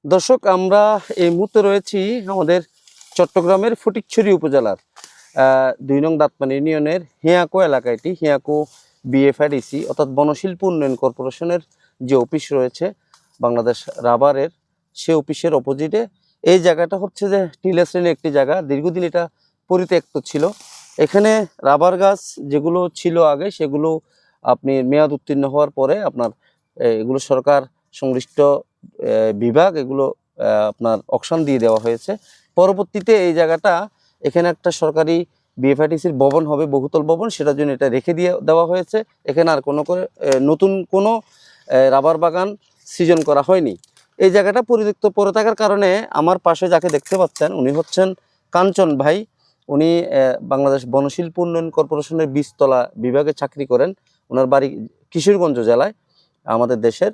দর্শক, আমরা এই মুহূর্তে রয়েছি আমাদের চট্টগ্রামের ফটিকছড়ি উপজেলার ২ নং দাঁতপানি ইউনিয়নের হিয়াকো এলাকা। এটি হিয়াকো বিএফআইডিসি অর্থাৎ বনশিল্প উন্নয়ন কর্পোরেশনের যে অফিস রয়েছে বাংলাদেশ রাবারের, সে অফিসের অপোজিটে এই জায়গাটা হচ্ছে যে টিলা শ্রেণীর একটি জায়গা। দীর্ঘদিন এটা পরিত্যক্ত ছিল। এখানে রাবার গাছ যেগুলো ছিল আগে, সেগুলো আপনি মেয়াদ উত্তীর্ণ হওয়ার পরে আপনার এগুলো সরকার সংশ্লিষ্ট বিভাগ এগুলো আপনার অকশন দিয়ে দেওয়া হয়েছে। পরবর্তীতে এই জায়গাটা এখানে একটা সরকারি বিএফআইটিসির ভবন হবে, বহুতল ভবন, সেটার জন্য এটা রেখে দিয়ে দেওয়া হয়েছে। এখানে আর কোনো করে নতুন কোনো রাবার বাগান সৃজন করা হয়নি। এই জায়গাটা পরিত্যক্ত পড়ে থাকার কারণে আমার পাশে যাকে দেখতে পাচ্ছেন উনি হচ্ছেন কাঞ্চন ভাই। উনি বাংলাদেশ বনশিল্প উন্নয়ন কর্পোরেশনের ২০তলা বিভাগে চাকরি করেন। ওনার বাড়ি কিশোরগঞ্জ জেলায় আমাদের দেশের।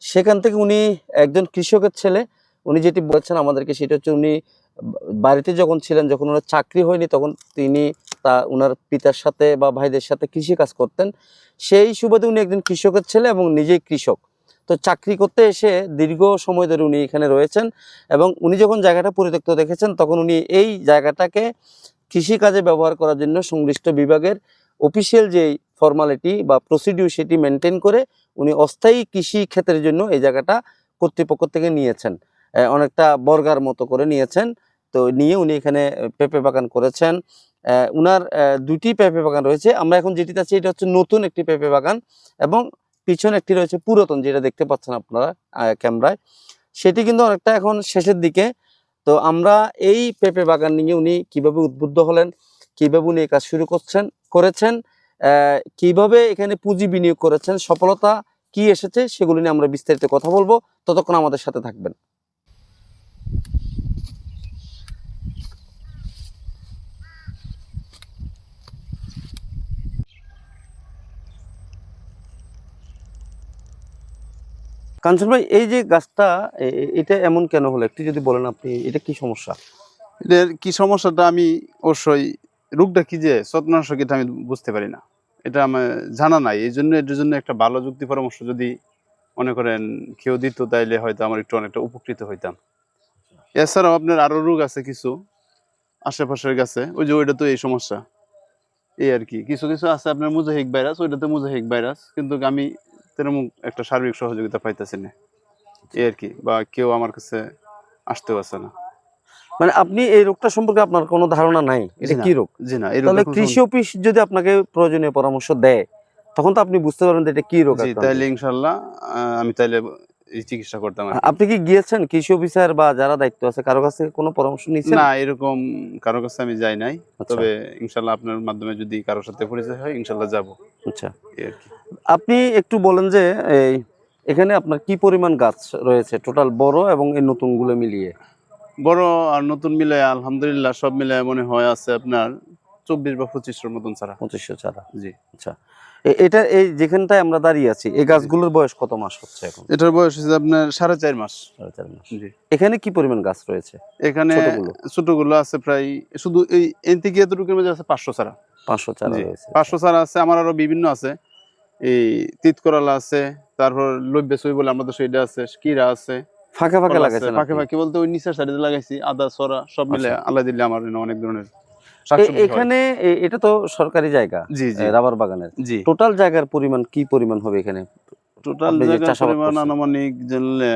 সেখান থেকে উনি একজন কৃষকের ছেলে। উনি যেটি বলেছেন আমাদেরকে সেটা হচ্ছে উনি বাড়িতে যখন ছিলেন, যখন ওনার চাকরি হয়নি, তখন তিনি ওনার পিতার সাথে বা ভাইদের সাথে কৃষি কাজ করতেন। সেই সুবাদে উনি একজন কৃষকের ছেলে এবং নিজেই কৃষক। তো চাকরি করতে এসে দীর্ঘ সময় ধরে উনি এখানে রয়েছেন এবং উনি যখন জায়গাটা পরিত্যক্ত দেখেছেন তখন উনি এই জায়গাটাকে কৃষিকাজে ব্যবহার করার জন্য সংশ্লিষ্ট বিভাগের অফিসিয়াল যেই ফর্মালিটি বা প্রসিডিউর সেটি মেনটেন করে উনি অস্থায়ী কৃষি ক্ষেত্রের জন্য এই জায়গাটা কর্তৃপক্ষ থেকে নিয়েছেন, অনেকটা বর্গার মতো করে নিয়েছেন। তো নিয়ে উনি এখানে পেঁপে বাগান করেছেন। উনার ২টি পেঁপে বাগান রয়েছে। আমরা এখন যেটি আছি এটা হচ্ছে নতুন একটি পেঁপে বাগান এবং পিছনে একটি রয়েছে পুরাতন, যেটা দেখতে পাচ্ছেন আপনারা ক্যামেরায়। সেটি কিন্তু অনেকটা এখন শেষের দিকে। তো আমরা এই পেঁপে বাগান নিয়ে উনি কিভাবে উদ্বুদ্ধ হলেন, কিভাবে উনি এই কাজ শুরু করেছেন, কিভাবে এখানে পুঁজি বিনিয়োগ করেছেন, সফলতা কি এসেছে, সেগুলো নিয়ে আমরা বিস্তারিত কথা বলবো। ততক্ষণ আমাদের সাথে থাকবেন। কাঞ্চন ভাই, এই যে গাছটা এটা এমন কেন হলো একটু যদি বলেন আপনি, এটা কি সমস্যা? এদের কি সমস্যাটা আমি অবশ্যই রোগটা কি যে ছত্রনাশক এটা আমি বুঝতে পারি না, এটা আমার জানা নাই। এই জন্য এটার জন্য একটা ভালো যুক্তি পরামর্শ যদি মনে করেন কেউ দিত তাইলে হয়তো আমার একটু অনেকটা উপকৃত হইতাম। এছাড়াও আপনার আরো রোগ আছে কিছু আশেপাশের গাছে, ওই যে ওইটা তো এই সমস্যা এই আর কি। কিছু কিছু আছে আপনার মোজাইক ভাইরাস, ওইটা তো মোজাইক ভাইরাস, কিন্তু আমি তেমন একটা সার্বিক সহযোগিতা পাইতেছি না এই আর কি, বা কেউ আমার কাছে আসতেও আছে না। মানে আপনি এই রোগটা সম্পর্কে আপনার কোনো ধারণা নাই এটা কি রোগ? জি না, তাহলে কৃষি অফিস যদি আপনাকে প্রয়োজনীয় পরামর্শ দেয় তখন তো আপনি বুঝতে পারবেন এটা কি রোগ। জি, তাইলে ইনশাআল্লাহ আমি তাইলে এই চিকিৎসা করতাম আর কি। আপনি কি গিয়েছেন কৃষি অফিসার বা যারা দায়িত্ব আছে কারো কাছে কোনো পরামর্শ নিয়েছেন? না, এরকম কারো কাছে আমি যাই নাই। আচ্ছা। তবে ইনশাআল্লাহ আপনার মাধ্যমে যদি কারোর সাথে পরিচয় হয় ইনশাআল্লাহ যাব। আচ্ছা, এই আর কি। আপনি একটু বলেন যে এই এখানে আপনার কি পরিমাণ গাছ রয়েছে টোটাল বড় এবং এই নতুনগুলো মিলিয়ে? বড় আর নতুন মিলে আলহামদুলিল্লাহ সব মিলে মনে হয় আছে আপনার ২৪ বা ২৫টার মতন চারা। ২৫০০ চারা। জি। আচ্ছা, এটা এই যেখানটায় আমরা দাঁড়িয়ে আছি এই গাছগুলোর বয়স কত মাস হচ্ছে এখন? এটার বয়স হচ্ছে আপনার ৪.৫ মাস। ৪.৫ মাস। জি। এখানে কি পরিমাণ গাছ রয়েছে? এখানে ছোটগুলো ছোটগুলো আছে প্রায় শুধু এই এনথেকে এতটুকুর মধ্যে আছে ৫০০ চারা। ৫০০ চারা জি, রয়েছে। ৫০০ চারা আছে। আমার আরো বিভিন্ন আছে। এই তিতকরালা আছে, তারপর লইব্যসই বলে আমাদের সেইটা আছে, কিরা আছে। ফাঁকে ফাঁকে লাগাইছেন ফাঁকে আপনি? ফাঁকে বলতে ওই নিচের সাইডে লাগাইছি আদা সরা সব মিলে আচ্ছা। আল্লাহ দিলে আমার অনেক ধরনের শাকসবজি হয়। এখানে এটা তো সরকারি জায়গা, জি জি রাবার বাগানের। জি। টোটাল জায়গার পরিমাণ কি পরিমাণ হবে এখানে? টোটাল আপনি যে জায়গার চাষাবাদ পরিমাণ করছেন আনুমানিক জানলে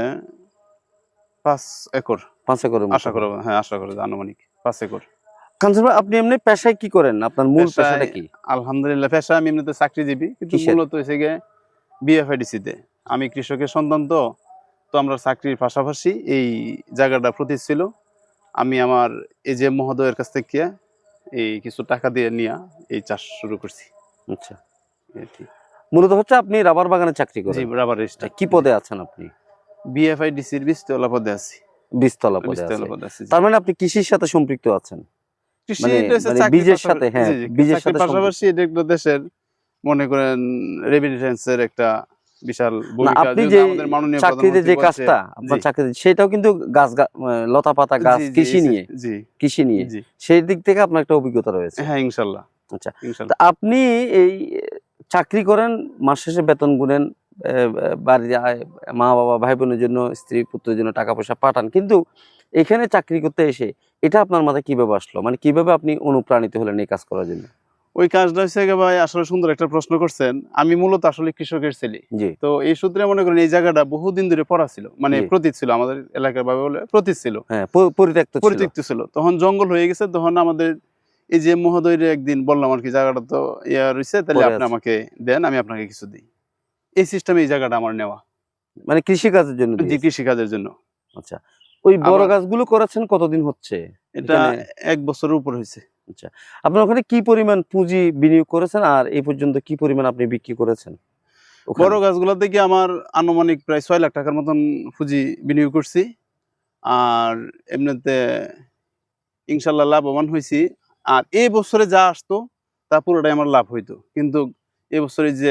৫ একর ৫ একরের মতো আশা হবে। করা, হ্যাঁ আশা করা যায় আনুমানিক ৫ একর। কাঞ্চন ভাই, আপনি এমনি পেশায় কি করেন? আপনার মূল পেশায় পেশাটা কি? আলহামদুলিল্লাহ পেশা আমি এমনিতে চাকরিজীবী, কিন্তু কিসের? মূলত হয়েছে গিয়ে বিএফআইডিসি তে। আমি কৃষকের সন্তান, তো তো আমরা চাকরির পাশাপাশি এই জায়গাটা প্রতি ছিল। আমি আমার এই যে মহোদয়ের কাছ থেকে এই কিছু টাকা দিয়ে নিয়ে এই চাষ শুরু করছি। আচ্ছা, মূলত হচ্ছে আপনি রাবার বাগানে চাকরি জি, করেন। Rubber register. কি পদে আছেন আপনি? বিএফআইডিসির ২০ তলা পদে আছি। ২০ তলা ২০ পদে তলা আছেন। পদে আছি। তার মানে আপনি কৃষির সাথে সম্পৃক্ত আছেন। কৃষি মানে এটা হচ্ছে মানে চাকরির বীজের সাথে, পাশাপাশি। হ্যাঁ, জি জি, বীজের চাকরির সাথে সম্পৃক্ত। পাশাপাশি এটা একটা দেশের মনে করেন রেমিটেন্সের একটা বিশাল না, ভূমিকা, আপনি যেহেতু যে আমাদের মাননীয় চাকরিতে প্রধানমন্ত্রী যে বলছে। কাজটা আপনার জি চাকরি সেটাও কিন্তু গাছ লতা পাতা গাছ জি জি কৃষি নিয়ে, জি কৃষি নিয়ে জি। সেই দিক থেকে আপনার একটা অভিজ্ঞতা রয়েছে। হ্যাঁ ইনশাল্লাহ আচ্ছা, তা ইনশাল্লাহ। আপনি এই চাকরি করেন, মাস শেষে বেতন গুনেন, বাড়ির মা বাবা ভাই বোনের জন্য, স্ত্রী পুত্রের জন্য টাকা পয়সা পাঠান, কিন্তু এখানে চাকরি করতে এসে এটা আপনার মাথায় কিভাবে আসলো, মানে কিভাবে আপনি অনুপ্রাণিত হলেন এই কাজ করার জন্য? ওই কাজটা হচ্ছে গিয়ে ভাই, আসলে সুন্দর একটা প্রশ্ন করছেন। আমি মূলত আসলে কৃষকের ছেলে। জি তো এই সূত্রে মনে করেন এই জায়গাটা বহুদিন ধরে পড়া ছিল, মানে জি প্রতীত ছিল আমাদের এলাকার ভাবে বলে প্রতীত ছিল, হ্যাঁ, পরিত্যক্ত ছিল। পরিত্যক্ত ছিল। তখন জঙ্গল হয়ে গেছে, তখন আমাদের এই যে মহোদয়রে একদিন বললাম আর কি, জায়গাটা তো ইয়া রয়েছে, তাহলে পরে আপনি আছে। আমাকে দেন, আমি আপনাকে কিছু দিই। এই সিস্টেমে এই জায়গাটা আমার নেওয়া, মানে কৃষি কাজের জন্য জি দিয়েছে। কৃষিকাজের জন্য। আচ্ছা, ওই বড় আবার গাছগুলো করেছেন কতদিন হচ্ছে এটা এখানে? ১ বছরের উপর হয়েছে। আচ্ছা, আপনার ওখানে কি পরিমাণ পুঁজি বিনিয়োগ করেছেন আর এই পর্যন্ত কি পরিমাণ আপনি বিক্রি করেছেন বড় ওখানে? গাছগুলো থেকে আমার আনুমানিক প্রায় ৬ লাখ টাকার মতন পুঁজি বিনিয়োগ করছি। আর এমনিতে ইনশাল্লাহ লাভবান হইছি। আর এই বছরে যা আসতো তা পুরোটাই আমার লাভ হইতো। কিন্তু এবছরে যে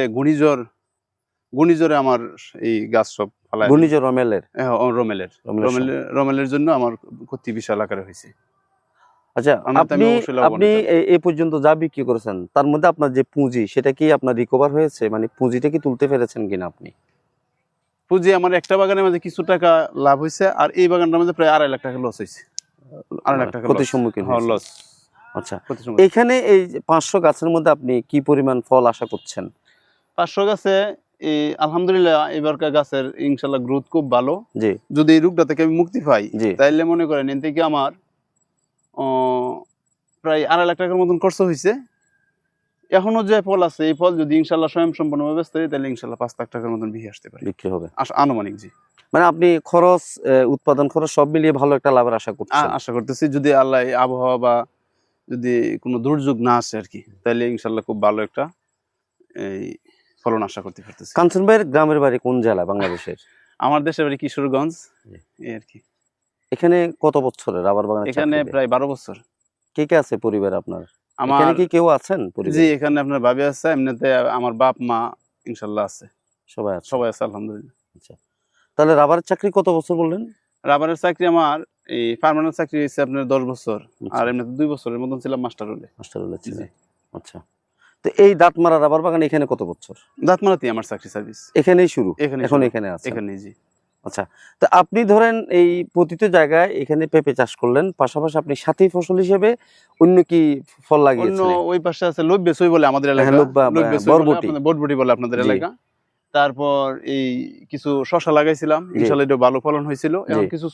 ঘূর্ণিঝড়ে আমার এই গাছ সব ফালায় দিল। ঘূর্ণিঝড় রমেলের। রমেলের। রমেলের সময়। রমেলের জন্য আমার ক্ষতি বিশাল আকারে হইছে। আচ্ছা, আর নয়তো আমি আপনি অবশ্যই লাভবান আপনি হইতাম। এ পর্যন্ত যা বিক্রি করেছেন তার মধ্যে আপনার যে পুঁজি সেটা কি আপনার রিকভার হয়েছে? মানে পুঁজিটা কি তুলতে পেরেছেন কিনা আপনি? পুঁজি আমার একটা বাগানের মাঝে কিছু টাকা লাভ হইছে, আর এই বাগানটার মধ্যে প্রায় ২.৫ লাখ টাকা লস হইছে। ২.৫ লাখ টাকা ক্ষতির লস। সম্মুখীন হ্যাঁ, হয়েছেন। লস। আচ্ছা, ক্ষতির সম্মুখীন। এখানে এই যে ৫০০ গাছের মধ্যে আপনি কি পরিমাণ ফল আশা করছেন? ৫০০ গাছে আলহামদুলিল্লাহ এবারকার গাছের ইনশাআল্লাহ গ্রোথ খুব ভালো। জি, যদি এই রোগটা থেকে আমি মুক্তি পাই, জি। তাইলে মনে করেন এন থেকে আমার অ প্রায় ২.৫ লাখ টাকার মতন খরচ হইছে। এখনো যে ফল আছে, এই ফল যদি ইনশাআল্লাহ স্বয়ংসম্পূর্ণভাবে বেচতে পারি, তাহলে ইনশাআল্লাহ ৫ লাখ টাকার মতন বিক্রি আসতে পারে। বিক্রি হবে। আনুমানিক জি। মানে আপনি খরচ, উৎপাদন খরচ সব মিলিয়ে ভালো একটা লাভের আশা করছেন। আশা করতেছি যদি আল্লাহ এই আবহাওয়া বা যদি কোনো দুর্যোগ না আসে আরকি, তাইলে ইনশাআল্লাহ খুব ভালো একটা এই ফলন আশা করতে পারতেছি। কাঞ্চন ভাইয়ের গ্রামের বাড়ি কোন জেলা বাংলাদেশের? আমার দেশের বাড়ি কিশোরগঞ্জ, জি। এই আরকি। এখানে কত বছরের রাবার বাগানের এখানে চাকরিতে? প্রায় ১২ বছর। কে আছে পরিবারে আপনার? এখানে আমার কি কেউ আছেন জি, পরিবারে? এখানে আপনার ভাবি আছে, এমনিতে আমার বাপ, মা ইনশাআল্লাহ আছে। সবাই আছে। সবাই আছে আলহামদুলিল্লাহ। আচ্ছা। তাহলে রাবারের চাকরি কত বছর বললেন? রাবারের চাকরি আমার এই পার্মানেন্ট চাকরি হইছে আপনার ১০ বছর। আর আচ্ছা, এমনিতে ২ বছরের মতন ছিলাম মাস্টার রোলে। মাস্টার রোলে জি। ছিলেন। আচ্ছা। তো এই দাঁতমারা রাবার বাগান এখানে কত বছর? দাঁতমারাতেই আমার চাকরি সার্ভিস। এখানেই শুরু। এখানেই এখন শুরু। এখানে আছেন। এখানেই জি। আচ্ছা। তো আপনি ধরেন এই প্রতিটা জায়গায় এখানে পেঁপে চাষ করলেন। পাশাপাশি আপনি সাথী ফসল হিসেবে অন্য কি ফল অন্য লাগিয়েছিলেন? ওই পাশে আছে লইব্যসই বলে আমাদের হ্যাঁ, এলাকা। লোব্বা বা লইব্যসই বলে বরবটি। আপনাদের, বটবটি বলে আপনাদের জি, এলাকা। তারপর এই কিছু শসা লাগাইছিলাম। জি, ইনশাআল্লাহ এটাও ভালো ফলন হয়েছিল। জি। এখন কিছু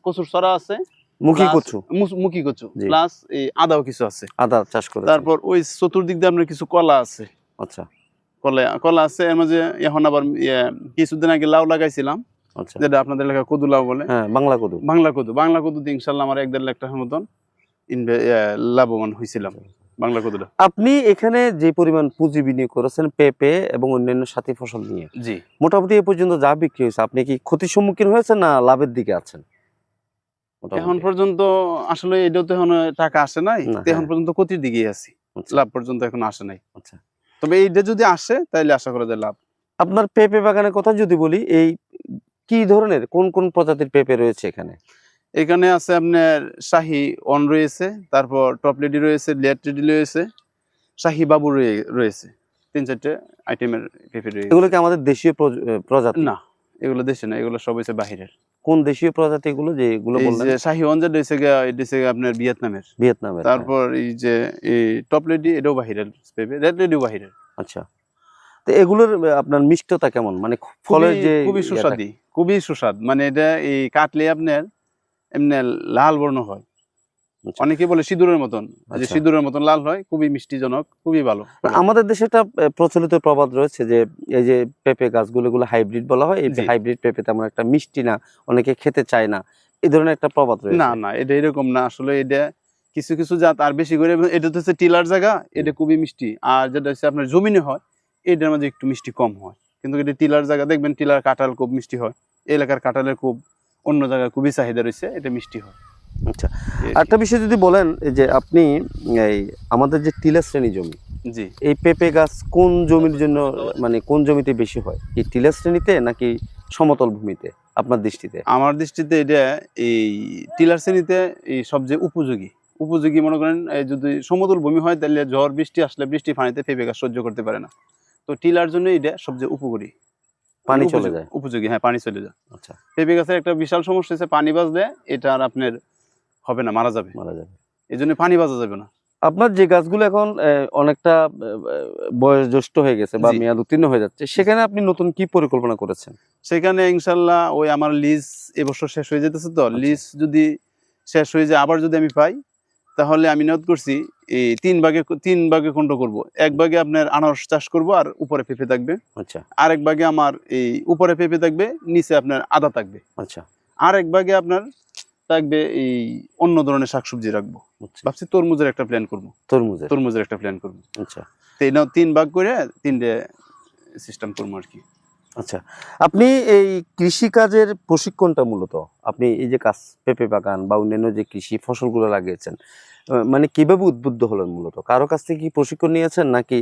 কচুর ছড়া আছে। মুখী প্লাস কচু। মুখী কচু। জি। প্লাস এই আদাও কিছু আছে। আদা চাষ করেছেন। তারপর ওই চতুর্দিক দিয়ে আপনার কিছু কলা আছে। আচ্ছা, কলা আছে। এর মাঝে এখন আবার কিছুদিন আগে লাউ লাগাইছিলাম। আচ্ছা। যেটা আপনাদের এলাকায় কদু লাউ বলে। হ্যাঁ, বাংলা কদু। বাংলা কদু। বাংলা কদুতে ইনশাআল্লাহ আমার ১-১.৫ লাখ টাকার মতন লাভবান হইছিলাম বাংলা কদুটা। আপনি এখানে যে পরিমাণ পুঁজি বিনিয়োগ করেছেন পেঁপে এবং অন্যান্য সাথী ফসল নিয়ে, জি। মোটামুটি এ পর্যন্ত যা বিক্রি হয়েছে আপনি কি ক্ষতির সম্মুখীন হয়েছেন না লাভের দিকে আছেন? এখন মোটামুটি। পর্যন্ত আসলে এটাও তো এখনো টাকা আসে নাই। না, তো এখন হ্যাঁ। পর্যন্ত ক্ষতির দিকেই আছি। আচ্ছা, লাভ পর্যন্ত এখনো আসে নাই। আচ্ছা। তবে এইটা যদি আসে তাইলে আশা করা যায় লাভ। আপনার পেঁপে বাগানের কথা যদি বলি, এই কি ধরনের কোন প্রজাতির পেঁপে রয়েছে এখানে? এখানে আছে আপনার শাহী ওয়ান রয়েছে, তারপর টপ লেডি রয়েছে, লেট লেডি রয়েছে, শাহী বাবু রয়েছে। ৩-৪ টে আইটেমের পেঁপে এগুলো রয়েছে। কি আমাদের দেশীয় প্রজাতি? না, এগুলো দেশে না, এগুলো সব হইছে বাহিরের। কোন দেশীয় প্রজাতি এগুলো যেগুলো এই বললেন? যে শাহী ওয়ান যেটা হইছে গিয়া, এটা হইছে গিয়া আপনার ভিয়েতনামের। ভিয়েতনামের, হ্যাঁ। তারপর এই যে এই টপ লেডি এটাও বাহিরের পেঁপে, রেড লেডিও বাহিরের। আচ্ছা। তো এগুলোর আপনার মিষ্টতা কেমন? মানে খুবই ফলের যে খুবই ইয়াটা? সুস্বাদী, খুবই সুস্বাদ। মানে এটা এই কাটলে আপনার এমনি লাল বর্ণ হয়। আচ্ছা, অনেকে বলে সিঁদুরের মতন, যে আচ্ছা। সিঁদুরের মতন লাল হয়, খুবই মিষ্টিজনক, খুবই ভালো। আমাদের দেশে একটা প্রচলিত প্রবাদ রয়েছে যে এই যে পেঁপে গাছগুলো এগুলো হাইব্রিড বলা হয়। এই জি। হাইব্রিড পেঁপে তেমন একটা মিষ্টি না। অনেকে খেতে চায় না। এই ধরনের একটা প্রবাদ না, রয়েছে। না, এটা এরকম না। আসলে এটা কিছু, কিছু জাত আর বেশি করে, এটা তো হচ্ছে টিলার জায়গা, এটা খুবই মিষ্টি। আর যেটা হচ্ছে আপনার জমিনে হয়, এটার মাঝে একটু মিষ্টি কম হয়। কিন্তু এটা টিলার জায়গা, দেখবেন টিলার কাঁঠাল খুব মিষ্টি হয়। এই এলাকার কাঁঠালের খুব অন্য জায়গায় খুবই চাহিদা রয়েছে, এটা মিষ্টি হয়। আচ্ছা। এই আর কি। আরেকটা বিষয় যদি বলেন, এই যে আপনি এই আমাদের যে টিলা শ্রেণী জমি, জি। এই পেঁপে গাছ কোন জমির জন্য, মানে কোন জমিতে বেশি হয়? এই টিলা শ্রেণীতে নাকি সমতল ভূমিতে আপনার দৃষ্টিতে? আমার দৃষ্টিতে এটা এই টিলার শ্রেণীতে এই সবচেয়ে উপযোগী। উপযোগী মনে করেন, এই যদি সমতল ভূমি হয় তাহলে ঝড় বৃষ্টি আসলে বৃষ্টি পানিতে পেঁপে গাছ সহ্য করতে পারে না। তো টিলার জন্য এটা সবচেয়ে উপকারী। পানি চলে যায়, উপযোগী, হ্যাঁ পানি চলে যায়। আচ্ছা, পেঁপে গাছের একটা বিশাল সমস্যা হচ্ছে পানি বাজলে এটা আর আপনার হবে না, মারা যাবে, মারা যাবে। এই জন্য পানি বাজা যাবে না। আপনার যে গাছগুলো এখন অনেকটা বয়স জ্যেষ্ঠ হয়ে গেছে বা জি। মেয়াদ উত্তীর্ণ হয়ে যাচ্ছে, সেখানে আপনি নতুন কি পরিকল্পনা করেছেন? সেখানে ইনশাল্লাহ ওই আমার লিজ এবছর শেষ হয়ে যেতেছে, তো আচ্ছা। লিজ যদি শেষ হয়ে যায় আবার যদি আমি পাই, তাহলে আমি নিয়ত করছি এই তিন ভাগে খণ্ড করব। এক ভাগে আপনার আনারস চাষ করব আর উপরে পেঁপে থাকবে, আচ্ছা, আরেক ভাগে আমার এই উপরে পেঁপে থাকবে, নিচে আপনার আদা থাকবে, আচ্ছা, আরেক ভাগে আপনার থাকবে এই অন্য ধরনের শাকসবজি রাখবো। আচ্ছা। ভাবছি তরমুজের একটা প্ল্যান করবো, তরমুজের, তরমুজের একটা প্ল্যান করবো। আচ্ছা, তো এই নাও তিন ভাগ করে তিনটে সিস্টেম করবো আর কি। আচ্ছা। আপনি এই কৃষিকাজের প্রশিক্ষণটা মূলত আপনি এই যে কাজ পেঁপে বাগান বা অন্যান্য যে কৃষি ফসলগুলো লাগিয়েছেন, মানে কিভাবে উদ্বুদ্ধ হলেন মূলত? কারো কাছ থেকে কি প্রশিক্ষণ নিয়েছেন নাকি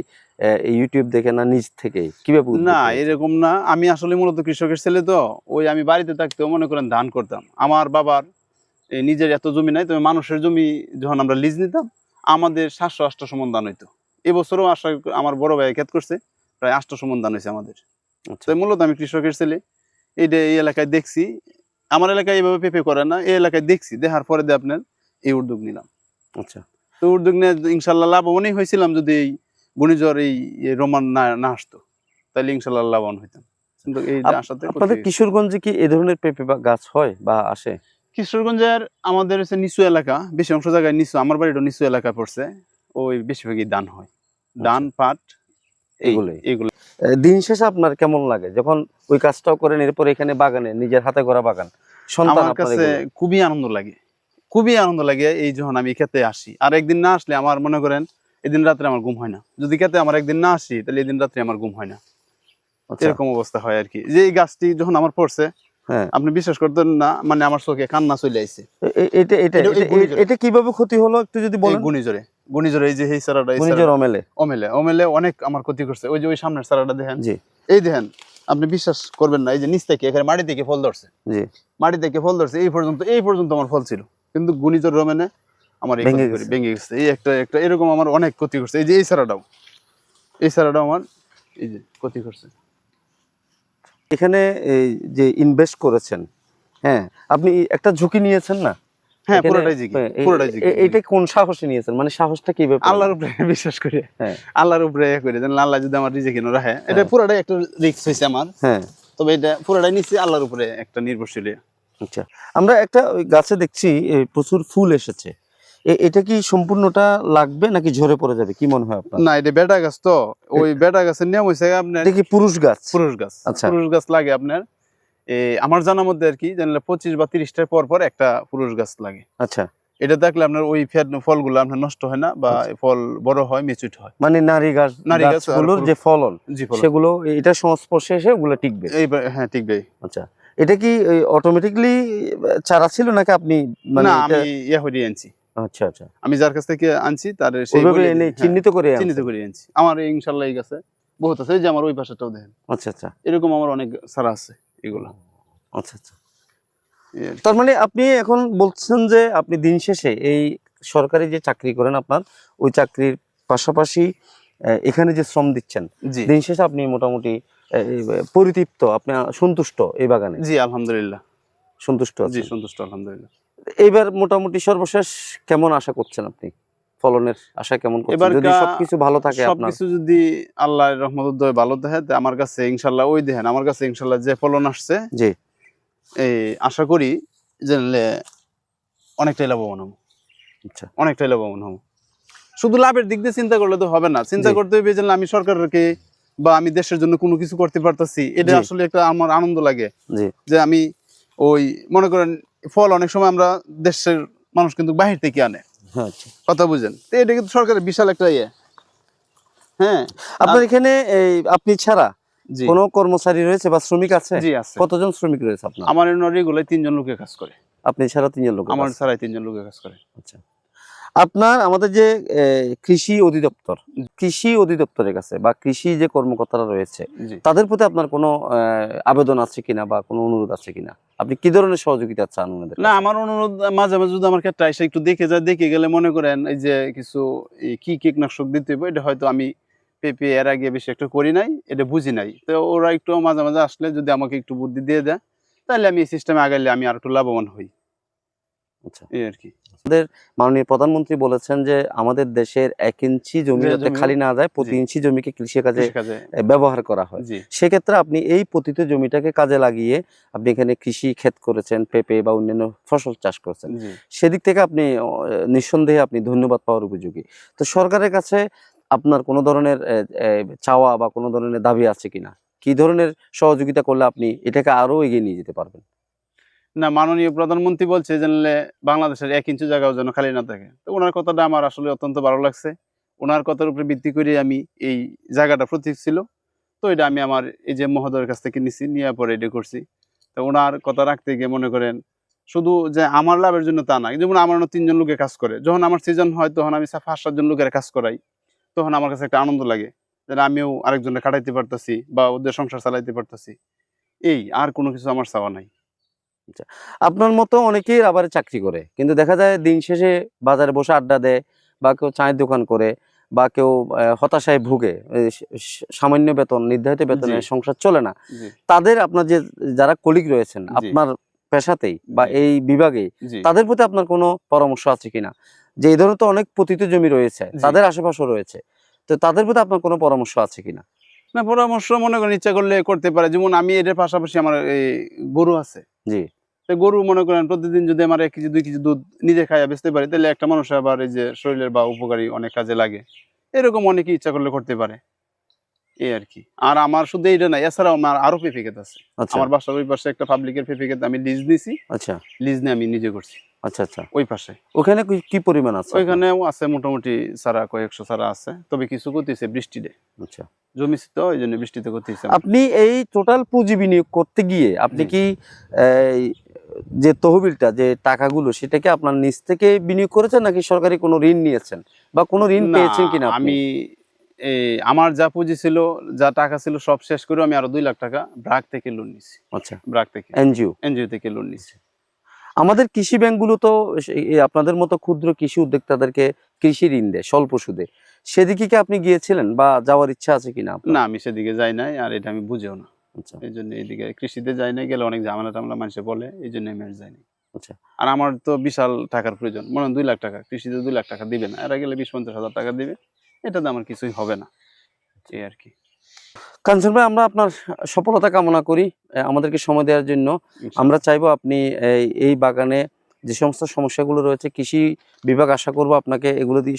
এই ইউটিউব দেখে না নিজ থেকেই কিভাবে উদ্বুদ্ধ না হয়েছেন? এরকম না, আমি আসলে মূলত কৃষকের ছেলে, তো ওই আমি বাড়িতে থাকতেও মনে করেন ধান করতাম। আমার বাবার এই নিজের এত জমি নাই, তবে মানুষের জমি যখন আমরা লিজ নিতাম আমাদের 700-800 মণ ধান হইতো। এবছরও আমার বড় ভাই ক্ষেত করছে, প্রায় 800 মণ ধান হয়েছে আমাদের। আচ্ছা, তো মূলত আমি কৃষকের ছেলে, এইটা এই এলাকায় দেখছি, আমার এলাকায় এইভাবে পেঁপে করে না, এই এলাকায় দেখছি, দেখার পরে দিয়ে আপনার এই উদ্যোগ নিলাম। আচ্ছা। তো উদ্যোগ নিয়ে ইনশাল্লাহ লাভবানই হয়েছিলাম। যদি এই ঘূর্ণিঝড় এই রোমান না আসতো তাহলে ইনশাল্লাহ লাভবান হইতাম, কিন্তু এই আশাতে আপনাদের কিশোরগঞ্জে কি এই ধরনের পেঁপে বা গাছ হয় বা আসে? কিশোরগঞ্জের আমাদের হচ্ছে নিচু এলাকা, বেশি অংশ জায়গায় নিচু, আমার বাড়িটা নিচু এলাকা পড়ছে, ওই বেশিরভাগই ধান হয়, ধান পাট এগুলোই। এগুলো। দিন শেষে আপনার কেমন লাগে যখন ওই কাজটাও করেন, এরপর এখানে বাগানে নিজের হাতে করা বাগান, সন্তান আমার আপনার কাছে এগুলো? খুবই আনন্দ লাগে, খুবই আনন্দ লাগে এই যখন আমি খেতে আসি। আর একদিন না আসলে আমার মনে করেন এদিন রাত্রে আমার ঘুম হয় না, যদি খেতে আমার একদিন না আসি তাহলে এদিন রাত্রে আমার ঘুম হয় না, আচ্ছা, এরকম অবস্থা হয় আর কি। যে এই গাছটি যখন আমার পড়ছে, হ্যাঁ। আপনি বিশ্বাস করতেন না, মানে আমার চোখে কান্না চলে আইছে। এটা এটা এটা এই ঘূর্ণিঝড়ে, এটা কিভাবে ক্ষতি হলো একটু যদি এই বলেন? ঘূর্ণিঝড়ে এই যে এই সারাটা, এই ঘূর্ণিঝড় সারাটা অমেলে? অমেলে অনেক আমার ক্ষতি করছে। ওই যে ওই সামনের সারাটা দেখেন, জি, এই দেখেন, আপনি বিশ্বাস করবেন না, এই যে নিচ থেকে এখানে মাটি থেকে ফল ধরছে, জি। মাটি থেকে ফল ধরছে, এই পর্যন্ত আমার ফল ছিল, কিন্তু ঘূর্ণিঝড় রোমেনে আমার এই ভেঙে ক্ষতি করে গেছে। ভেঙে গেছে। এই একটা একটা এরকম আমার অনেক ক্ষতি করছে। এই যে এই সারাটাও আমার এই যে ক্ষতি করছে। এখানে এই যে ইনভেস্ট করেছেন, হ্যাঁ, আপনি একটা ঝুঁকি নিয়েছেন না? হ্যাঁ, এখানে পুরোটাই ঝুঁকি, পুরোটাই ঝুঁকি। এটা কোন সাহসে নিয়েছেন? মানে সাহসটা কিভাবে পেলেন? আল্লাহর উপরে বিশ্বাস করে, হ্যাঁ, আল্লাহর উপরে করে যেন আল্লাহ যদি আমার রিজিক এনে রাখে, এটা হ্যাঁ। পুরোটাই একটা রিস্ক হয়েছে আমার, হ্যাঁ, তবে এটা পুরোটাই নিচ্ছি আল্লাহর উপরে একটা নির্ভরশীল। আচ্ছা। আমরা একটা ওই গাছে দেখছি প্রচুর ফুল এসেছে। এটা কি সম্পূর্ণটা লাগবে নাকি ঝরে পড়ে যাবে? কি মনে হয় আপনার? না, এটা বেটা গাছ, তো ওই বেটা গাছের নিয়ম হয়েছে আপনার এটা কি পুরুষ গাছ? পুরুষ গাছ। আচ্ছা, পুরুষ গাছ লাগে আপনার আমার জানার মধ্যে আর কি, জানলে 25 বা 30টার পর পর একটা পুরুষ গাছ লাগে। আচ্ছা। এটা দেখলে আপনার ওই ফলগুলো আপনার নষ্ট হয় না, বা আচ্ছা। ফল বড় হয়, মেচুর হয়। মানে নারী গাছ, নারী গাছ আর গাছগুলোর যে ফলন, জি ফল, সেগুলো এটার সংস্পর্শে এসে ওগুলো টিকবে। হ্যাঁ টিকবে। আচ্ছা। এটা কি অটোমেটিক্যালি চারা ছিল নাকি আপনি মানে না, এটা? আমি ইয়া হয়ে আনছি, আচ্ছা, আচ্ছা। আমি যার কাছ থেকে আনছি তার সেই ওইভাবে বলে এনে দিয়েছি, চিহ্নিত করে চিহ্নিত আনছেন? করে আনছি। আমার ইনশাল্লাহ এই গাছে বহুত আছে, এই যে আমার ওই পাশেটাও দেখেন, আচ্ছা, আচ্ছা, এরকম আমার অনেক সারা আছে এগুলা। আচ্ছা, আচ্ছা। এই আর কি। তার মানে আপনি এখন বলছেন যে আপনি দিন শেষে এই সরকারি যে চাকরি করেন আপনার, ওই চাকরির পাশাপাশি এখানে যে শ্রম দিচ্ছেন, জি দিন শেষে আপনি মোটামুটি পরিতৃপ্ত, আপনি সন্তুষ্ট এই বাগানে? জি আলহামদুলিল্লাহ, সন্তুষ্ট জি আছেন? সন্তুষ্ট আলহামদুলিল্লাহ। এইবার মোটামুটি সর্বশেষ কেমন আশা করছেন আপনি? ফলনের আশা কেমন করছেন? এবার যদি সবকিছু ভালো থাকে আপনার? সবকিছু যদি আল্লাহর রহমতের দয়ে ভালো থাকে, তা আমার কাছে ইনশাল্লাহ ওই দেখেন, আমার কাছে ইনশাল্লাহ যে ফলন আসছে, জি, এই আশা করি যে অনেকটাই লাভবান হবো, আচ্ছা, অনেকটাই লাভবান হবো। শুধু লাভের দিক দিয়ে চিন্তা করলে তো হবে না, চিন্তা জি, করতে হবে যে আমি সরকারকে বা আমি দেশের জন্য কোনো কিছু করতে পারতাছি, এটা জি, আসলে একটা আমার আনন্দ লাগে। জি, যে আমি ওই মনে করেন ফল অনেক সময় আমরা দেশের মানুষ কিন্তু বাহির থেকে আনে, হ্যাঁ, আচ্ছা। কথা বুঝেন, তো এটা কিন্তু সরকারের বিশাল একটা ইয়ে। হ্যাঁ, আপনার এখানে এই আপনি ছাড়া জি কোনো কর্মচারী রয়েছে বা শ্রমিক আছে? জি আছে। কতজন শ্রমিক রয়েছে আপনার? আমার রেগুলার 3 জন লোকে কাজ করে, আপনি ছাড়া ৩ জন লোক আমার আছে? ছাড়াই 3 জন লোকে কাজ করে। আচ্ছা। আপনার আমাদের যে কৃষি অধিদপ্তরের কাছে বা কৃষি যে কর্মকর্তারা রয়েছে, জি তাদের প্রতি আপনার কোনো আবেদন আছে কিনা বা কোনো অনুরোধ আছে কিনা? আপনি কি ধরনের সহযোগিতা চান ওনাদের না, কাছে? আমার অনুরোধ মাঝে মাঝে যদি আমার ক্ষেত্রে এসে একটু দেখে যায়, দেখে গেলে মনে করেন এই যে কিছু কি কীটনাশক দিতে হবে, এটা হয়তো আমি পেঁপে এর আগে বেশি একটা করি নাই, এটা বুঝি নাই। তো ওরা একটু মাঝে মাঝে আসলে যদি আমাকে একটু বুদ্ধি দিয়ে দেয়, তাহলে আমি এই সিস্টেমে আগাইলে আমি আর একটু লাভবান হই, আচ্ছা, এই আর কি। আমাদের মাননীয় প্রধানমন্ত্রী বলেছেন যে আমাদের দেশের 1 ইঞ্চি জমি যে যাতে জমি খালি না যায়, প্রতি জি ইঞ্চি জমিকে কৃষিকাজে কৃষিকাজে ব্যবহার করা হয়। জি সেক্ষেত্রে আপনি এই পতিত জমিটাকে কাজে লাগিয়ে আপনি এখানে কৃষি ক্ষেত করেছেন, পেঁপে বা অন্যান্য ফসল চাষ করছেন। জি সেদিক থেকে আপনি নিঃসন্দেহে আপনি ধন্যবাদ পাওয়ার উপযোগী। তো সরকারের কাছে আপনার কোনো ধরনের চাওয়া বা কোনো ধরনের দাবি আছে কিনা? কি ধরনের সহযোগিতা করলে আপনি এটাকে আরো এগিয়ে নিয়ে যেতে পারবেন? না, মাননীয় প্রধানমন্ত্রী বলছে যে বাংলাদেশের 1 ইঞ্চি জায়গাও যেন খালি না থাকে। তো ওনার কথাটা আমার আসলে অত্যন্ত ভালো লাগছে। ওনার কথার উপরে ভিত্তি করে আমি এই জায়গাটা প্রতীক ছিল। তো এটা আমি আমার এই যে মহোদয়ের কাছ থেকে নিছি, নেওয়ার পরে এটা করছি। তো ওনার কথা রাখতে গিয়ে মনে করেন শুধু যে আমার লাভের জন্য তা না। যেমন আমার অন্য ৩ জন লোকে কাজ করে। যখন আমার সিজন হয় তখন আমি ৫-৭ জন লোকের কাজ করাই। তখন আমার কাছে একটা আনন্দ লাগে। যে আমিও আরেকজনকে খাটাইতে পারতেছি বা ওদের সংসার চালাইতে পারতেছি। এই আর কোনো কিছু আমার চাওয়া নাই। আচ্ছা। আপনার মতো অনেকেই রাবারে চাকরি করে। কিন্তু দেখা যায় দিন শেষে বাজারে বসে আড্ডা দেয় বা কেউ চায়ের দোকান করে বা কেউ হতাশায় ভুগে। সামান্য বেতন, নির্ধারিত বেতনে জি, সংসার চলে না। জি, তাদের আপনার যে যারা কলিগ রয়েছেন জি, আপনার পেশাতেই বা জি, এই বিভাগেই, জি, তাদের প্রতি আপনার কোনো পরামর্শ আছে কিনা? যে এই ধরনের তো অনেক পতিত জমি রয়েছে, জি। তাদের আশেপাশেও রয়েছে। তো তাদের প্রতি আপনার কোনো পরামর্শ আছে কিনা? না, পরামর্শ মনে করেন ইচ্ছা করলে করতে পারে। যেমন আমি এটার পাশাপাশি আমার গরু আছে। জি, তো গরু মনে করেন প্রতিদিন যদি আমার ১ কেজি ২ কেজি দুধ নিজে খাইয়া বেচতে পারি, তাহলে একটা মানুষের আবার এই যে শরীরের বা উপকারী অনেক কাজে লাগে। এরকম অনেকেই ইচ্ছা করলে করতে পারে। এই আরকি। আর আমার শুধু এইটা না, এছাড়াও আমার আরো পেঁপে ক্ষেত আছে। আচ্ছা, আমার বাসার ওই পাশে একটা পাবলিকের পেঁপে ক্ষেত আমি লিজ নিছি। আচ্ছা, লিজ নিয়ে আমি নিজে করছি। আচ্ছা, আচ্ছা। ওই পাশে। ওখানে কি পরিমাণ আছে আপনার? ওইখানেও আছে মোটামুটি চারা কয়েকশো চারা আছে। তবে কিছু করতেছে বৃষ্টিতে। আচ্ছা। জমিছে তো এইজন্য বৃষ্টিতে করতেছে আমার। আপনি এই টোটাল পুঁজি বিনিয়োগ করতে গিয়ে আপনি জি। কি এই যে তহবিলটা যে টাকাগুলো সেটা কি আপনার নিজ থেকে বিনিয়োগ করেছেন নাকি সরকারি কোনো ঋণ নিয়েছেন বা কোনো ঋণ না, পেয়েছেন কিনা আপনি? আমি আমার যা পুঁজি ছিল, যা টাকা ছিল সব শেষ করে আমি আরো ৳২,০০,০০০ ব্র্যাক থেকে লোন নিছি। আচ্ছা, ব্র্যাক থেকে। এনজিও। এনজিও থেকে লোন নিছি। আমাদের কৃষি ব্যাংকগুলো তো আপনাদের মতো ক্ষুদ্র কৃষি উদ্যোক্তাদেরকে কৃষি ঋণ দেয় স্বল্প সুদে। সেদিকে কি আপনি গিয়েছিলেন বা যাওয়ার ইচ্ছা আছে কিনা আপনার? না, আমি সেদিকে যাই নাই। আর এটা আমি বুঝিও না। আচ্ছা, এইজন্য এইদিকে কৃষিতে যাই নাই। গেলে অনেক ঝামেলা-টামেলা মানুষে বলে। এইজন্য আমি আর যাই নাই। আচ্ছা। আর আমার তো বিশাল টাকার প্রয়োজন। মনে হয় ৳২,০০,০০০ কৃষিতে ৳২,০০,০০০ দিবে না। এরা গেলে ৳২০,000-৫০,000 দিবে। এটাতে আমার কিছুই হবে না। এই আরকি। কাঞ্চন ভাই, আমরা আপনার সফলতা কামনা করি আমাদেরকে সময় দেওয়ার জন্য। আমরা ইনশাআল্লাহ। চাইবো আপনি এই বাগানে যে সমস্ত সমস্যাগুলো রয়েছে কৃষি বিভাগ আশা করব আপনাকে এগুলো দিয়ে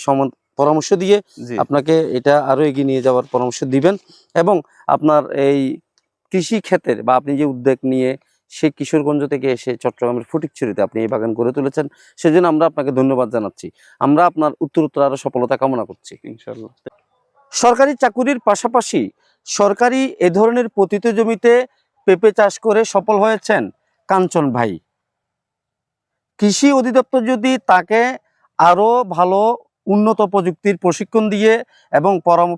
পরামর্শ দিয়ে জি, আপনাকে এটা আরো এগিয়ে নিয়ে যাওয়ার পরামর্শ দিবেন এবং আপনার এই কৃষি ক্ষেতের বা আপনি যে উদ্যোগ নিয়ে সেই কিশোরগঞ্জ থেকে এসে চট্টগ্রামের ফটিকছড়িতে আপনি এই বাগান গড়ে তুলেছেন, সেজন্য আমরা আপনাকে ধন্যবাদ জানাচ্ছি। আমরা আপনার উত্তরোত্তর আরো সফলতা কামনা করছি। ইনশাআল্লাহ। সরকারি চাকুরির পাশাপাশি সরকারি এ ধরনের পতিত জমিতে পেঁপে চাষ করে সফল হয়েছেন কাঞ্চন ভাই। কৃষি অধিদপ্তর যদি তাকে আরো ভালো উন্নত প্রযুক্তির প্রশিক্ষণ দিয়ে এবং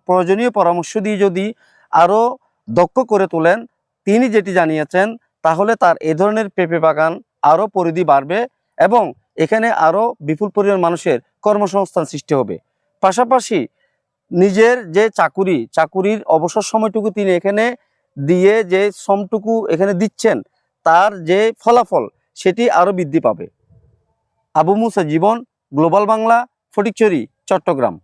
প্রয়োজনীয় পরামর্শ দিয়ে যদি আরো দক্ষ করে তোলেন, তিনি যেটি জানিয়েছেন, তাহলে তার এ ধরনের পেঁপে বাগান আরো পরিধি বাড়বে এবং এখানে আরো বিপুল পরিমাণ মানুষের কর্মসংস্থান সৃষ্টি হবে। পাশাপাশি নিজের যে চাকুরির অবসর সময়টুকু তিনি এখানে দিয়ে যে শ্রমটুকু এখানে দিচ্ছেন, তার যে ফলাফল সেটি আরো বৃদ্ধি পাবে। আবু মুসা জীবন, গ্লোবাল বাংলা, ফটিকছড়ি, চট্টগ্রাম।